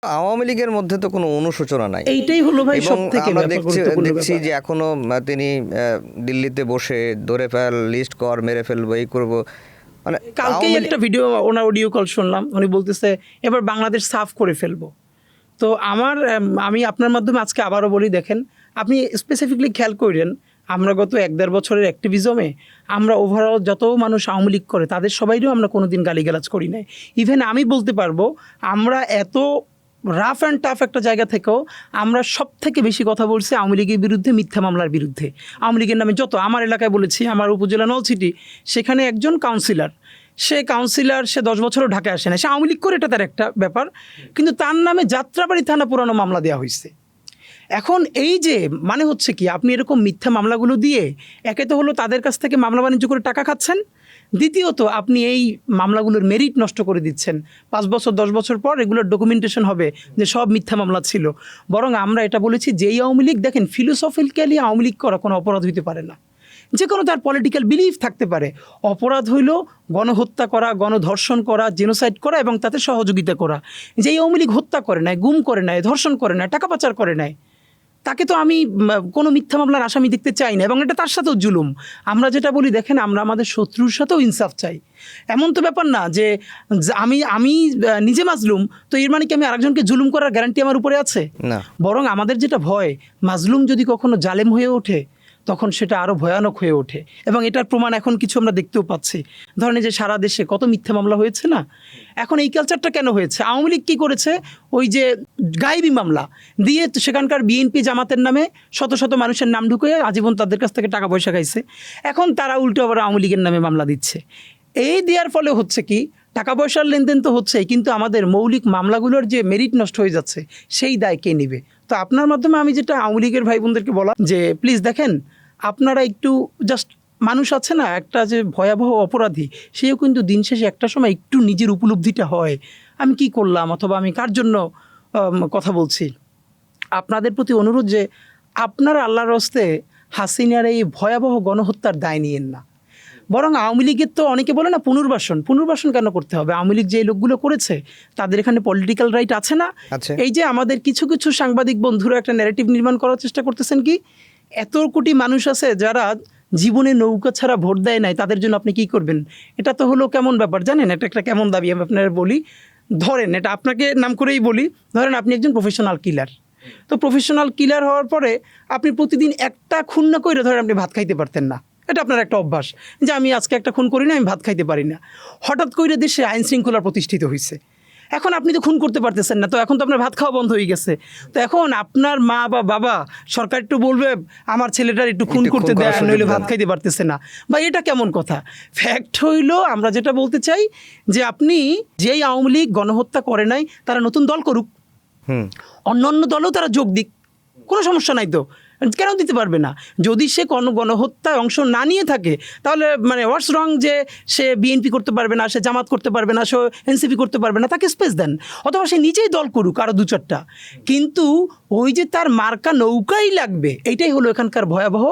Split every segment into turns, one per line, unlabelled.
আওয়ামী লীগের মধ্যে তো কোনো অনুশোচনা নাই,
এইটাই হলো ভাই
এবং
সবথেকে
আমরা
গুরুত্বপূর্ণ
দেখছি
ব্যাপার।
যে এখনো তিনি দিল্লিতে বসে ধরে ফেল, লিস্ট কর, মেরে ফেলবো, এই করবো, মানে
কালকেই একটা ভিডিও, ওনার অডিও কল শুনলাম, উনি বলতেছে এবার বাংলাদেশ সাফ করে ফেলবো। তো আমি আপনার মাধ্যমে আজকে আবারও বলি, দেখেন আপনি স্পেসিফিকলি খেয়াল করেন, আমরা গত 1-1.5 বছরের অ্যাক্টিভিজমে আমরা ওভারঅল যত মানুষ আওয়ামী লীগ করে তাদের সবাইও আমরা কোনোদিন গালিগালাজ করি নাই। ইভেন আমি বলতে পারবো আমরা এত রাফ অ্যান্ড টাফ একটা জায়গা থেকেও আমরা সব থেকে বেশি কথা বলছি আওয়ামী লীগের বিরুদ্ধে, মিথ্যা মামলার বিরুদ্ধে। আওয়ামী লীগের নামে যত আমার এলাকায় বলেছি, আমার উপজেলা নলছিটি, সেখানে একজন কাউন্সিলর, সে 10 বছরও ঢাকায় আসে না, সে আওয়ামী লীগ করে, এটা তার একটা ব্যাপার, কিন্তু তার নামে যাত্রাবাড়ি থানা পুরানো মামলা দেওয়া হয়েছে। এখন এই যে মানে হচ্ছে কি, আপনি এরকম মিথ্যা মামলাগুলো দিয়ে একে তো হলো তাদের কাছ থেকে মামলা বাণিজ্য করে টাকা খাচ্ছেন, দ্বিতীয়ত আপনি এই মামলাগুলোর মেরিট নষ্ট করে দিচ্ছেন। 5 বছর 10 বছর পর এগুলোর ডকুমেন্টেশন হবে যে সব মিথ্যা মামলা ছিল। বরং আমরা এটা বলেছি যে এই আওয়ামী লীগ, দেখেন ফিলোসফিক্যালি আওয়ামী লীগ করা কোনো অপরাধ হইতে পারে না, যে কোনো তার পলিটিক্যাল বিলিফ থাকতে পারে। অপরাধ হইল গণহত্যা করা, গণধর্ষণ করা, জেনোসাইড করা এবং তাতে সহযোগিতা করা। যে এই আওয়ামী লীগ হত্যা করে নাই, গুম করে নাই, ধর্ষণ করে নাই, টাকা পাচার করে নাই, তাকে তো আমি কোনো মিথ্যা মামলার আসামি দেখতে চাই না, এবং এটা তার সাথেও জুলুম। আমরা যেটা বলি, দেখেন আমরা আমাদের শত্রুর সাথেও ইনসাফ চাই। এমন তো ব্যাপার না যে আমি নিজে মাজলুম, তো এর মানে কি আমি আরেকজনকে জুলুম করার গ্যারান্টি আমার উপরে আছে?
না।
বরং আমাদের যেটা ভয়, মাজলুম যদি কখনো জালেম হয়ে ওঠে তখন সেটা আরও ভয়ানক হয়ে ওঠে, এবং এটার প্রমাণ এখন কিছু আমরা দেখতেও পাচ্ছি। ধরেন যে সারা দেশে কত মিথ্যা মামলা হয়েছে না। এখন এই কালচারটা কেন হয়েছে? আওয়ামী লীগ কী করেছে, ওই যে গায়েবী মামলা দিয়ে সেখানকার বিএনপি জামাতের নামে শত শত মানুষের নাম ঢুকিয়ে আজীবন তাদের কাছ থেকে টাকা পয়সা খাইছে। এখন তারা উল্টো আবার আওয়ামী লীগের নামে মামলা দিচ্ছে। এই দেওয়ার ফলে হচ্ছে কি, টাকা পয়সার লেনদেন তো হচ্ছেই, কিন্তু আমাদের মৌলিক মামলাগুলোর যে মেরিট নষ্ট হয়ে যাচ্ছে সেই দায় কে নেবে? তো আপনার মাধ্যমে আমি যেটা আওয়ামী লীগের ভাই বোনদেরকে বলা, যে প্লিজ দেখেন, আপনারা একটু জাস্ট, মানুষ আছে না একটা যে ভয়াবহ অপরাধী, সেও কিন্তু দিন শেষে একটা সময় একটু নিজের উপলব্ধিটা হয়, আমি কি করলাম অথবা আমি কার জন্য কথা বলছি। আপনাদের প্রতি অনুরোধ যে আপনারা আল্লাহর হস্তে হাসিনার এই ভয়াবহ গণহত্যার দায় নিয়েন না। বরং আওয়ামী লীগের তো অনেকে বলে না পুনর্বাসন কেন করতে হবে? আওয়ামী লীগ যে লোকগুলো করেছে তাদের এখানে পলিটিক্যাল রাইট আছে না? এই যে আমাদের কিছু কিছু সাংবাদিক বন্ধুরা একটা ন্যারেটিভ নির্মাণ করার চেষ্টা করতেছেন কি, এত কোটি মানুষ আছে যারা জীবনে নৌকা ছাড়া ভোট দেয় নাই, তাদের জন্য আপনি কি করবেন? এটা তো হলো কেমন ব্যাপার জানেন? এটা একটা কেমন দাবি আমি আপনারা বলি। ধরেন, এটা আপনাকে নাম করেই বলি, ধরেন আপনি একজন প্রফেশনাল কিলার। তো প্রফেশনাল কিলার হওয়ার পরে আপনি প্রতিদিন একটা খুন না করে ধরেন আপনি ভাত খাইতে পারতেন না, এটা আপনার একটা অভ্যাস যে আমি আজকে একটা খুন করি না, আমি ভাত খাইতে পারি না। হঠাৎ করে দেশে আইন শৃঙ্খলা প্রতিষ্ঠিত হয়েছে, এখন আপনি তো খুন করতে পারতেছেন না, তো এখন তো আপনার ভাত খাওয়া বন্ধ হয়ে গেছে। তো এখন আপনার মা বা বাবা, সরকার একটু বলবে আমার ছেলেটার একটু খুন করতে দেয়, নইলে ভাত খাইতে পারতেছে না, বা এটা কেমন কথা? ফ্যাক্ট হইল, আমরা যেটা বলতে চাই যে আপনি যেই আওয়ামী লীগ গণহত্যা করে নাই তারা নতুন দল করুক, অন্য দলও তারা যোগ দিক, কোনো সমস্যা নাই তো, কেন দিতে পারবে না? যদি সে কোনো গণহত্যায় অংশ না নিয়ে থাকে তাহলে মানে হোয়াটস রং যে সে বিএনপি করতে পারবে না, সে জামাত করতে পারবে না, সে এনসিপি করতে পারবে না, তাকে স্পেস দেন, অথবা সে নিজেই দল করুক আরও 2-4টা। কিন্তু ওই যে তার মার্কা নৌকাই লাগবে, এইটাই হলো এখানকার ভয়াবহ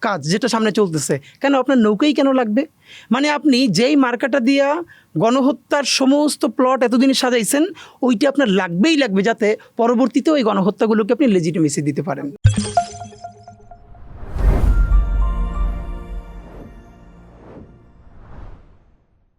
কাজ যেটা সামনে চলতেছে। কেন আপনার নৌকাই কেন লাগবে? মানে আপনি যেই মার্কাটা দিয়া গণহত্যার সমস্ত প্লট এতদিন সাজাইছেন, ওইটা আপনার লাগবেই লাগবে, যাতে পরবর্তীতে ওই গণহত্যাগুলোকে আপনি লেজিটিমেসি দিতে পারেন।